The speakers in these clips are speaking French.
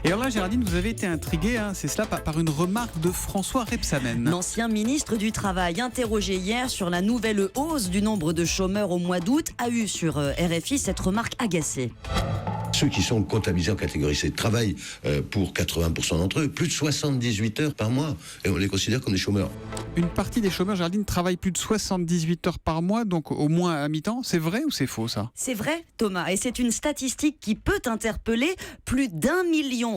Et alors là, Géraldine, vous avez été intriguée, c'est cela, par une remarque de François Rebsamen. L'ancien ministre du Travail, interrogé hier sur la nouvelle hausse du nombre de chômeurs au mois d'août, a eu sur RFI cette remarque agacée. Ceux qui sont comptabilisés en catégorie C travaillent pour 80% d'entre eux, plus de 78 heures par mois, et on les considère comme des chômeurs. Une partie des chômeurs, Géraldine, travaillent plus de 78 heures par mois, donc au moins à mi-temps. C'est vrai ou c'est faux, ça ? C'est vrai, Thomas, et c'est une statistique qui peut interpeller. Plus d'1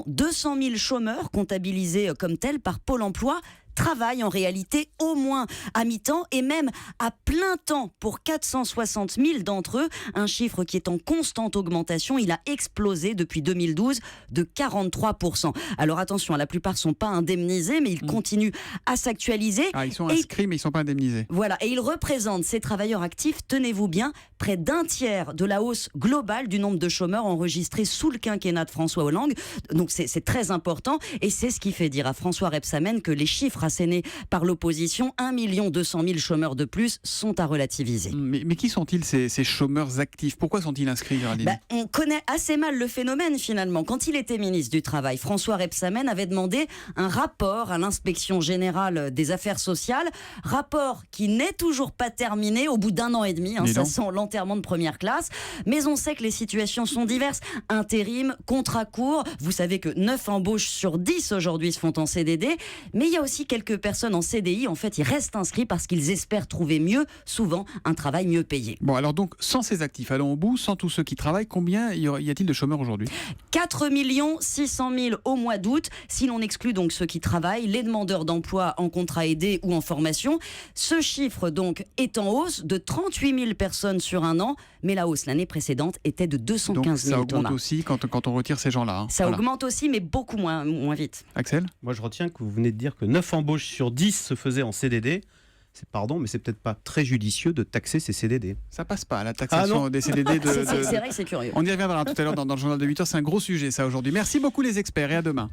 200 000 chômeurs comptabilisés comme tels par Pôle emploi travaillent en réalité au moins à mi-temps et même à plein temps pour 460 000 d'entre eux, un chiffre qui est en constante augmentation. Il a explosé depuis 2012 de 43%. Alors attention, la plupart ne sont pas indemnisés, mais ils continuent à s'actualiser. Ah, ils sont inscrits, mais ils ne sont pas indemnisés. Voilà, et ils représentent, ces travailleurs actifs, tenez-vous bien, près d'un tiers de la hausse globale du nombre de chômeurs enregistrés sous le quinquennat de François Hollande. Donc c'est très important, et c'est ce qui fait dire à François Rebsamen que les chiffres assénés par l'opposition, 1 200 000 chômeurs de plus, sont à relativiser. Mais qui sont-ils, ces chômeurs actifs ? Pourquoi sont-ils inscrits, Géraldine ? On connaît assez mal le phénomène finalement. Quand il était ministre du Travail, François Rebsamen avait demandé un rapport à l'inspection générale des affaires sociales, rapport qui n'est toujours pas terminé au bout d'1 an et demi, ça sent l'enterrement de première classe, mais on sait que les situations sont diverses. Intérim, contrat court, vous savez que 9 embauches sur 10 aujourd'hui se font en CDD, mais il y a aussi quelques personnes en CDI, en fait, ils restent inscrits parce qu'ils espèrent trouver mieux, souvent un travail mieux payé. Bon, alors donc, sans ces actifs, allons au bout, sans tous ceux qui travaillent, combien y a-t-il de chômeurs aujourd'hui ? 4 600 000 au mois d'août, si l'on exclut donc ceux qui travaillent, les demandeurs d'emploi en contrat aidé ou en formation. Ce chiffre donc est en hausse de 38 000 personnes sur un an, mais la hausse l'année précédente était de 215 000. Donc ça augmente aussi quand on retire ces gens-là. Ça augmente aussi, mais beaucoup moins vite. Axel ? Moi, je retiens que vous venez de dire que 9 embauches sur 10 se faisaient en CDD. Mais c'est peut-être pas très judicieux de taxer ces CDD. Ça passe pas, la taxation des CDD. C'est vrai que c'est curieux. On y reviendra tout à l'heure dans le journal de 8h. C'est un gros sujet, ça, aujourd'hui. Merci beaucoup, les experts, et à demain.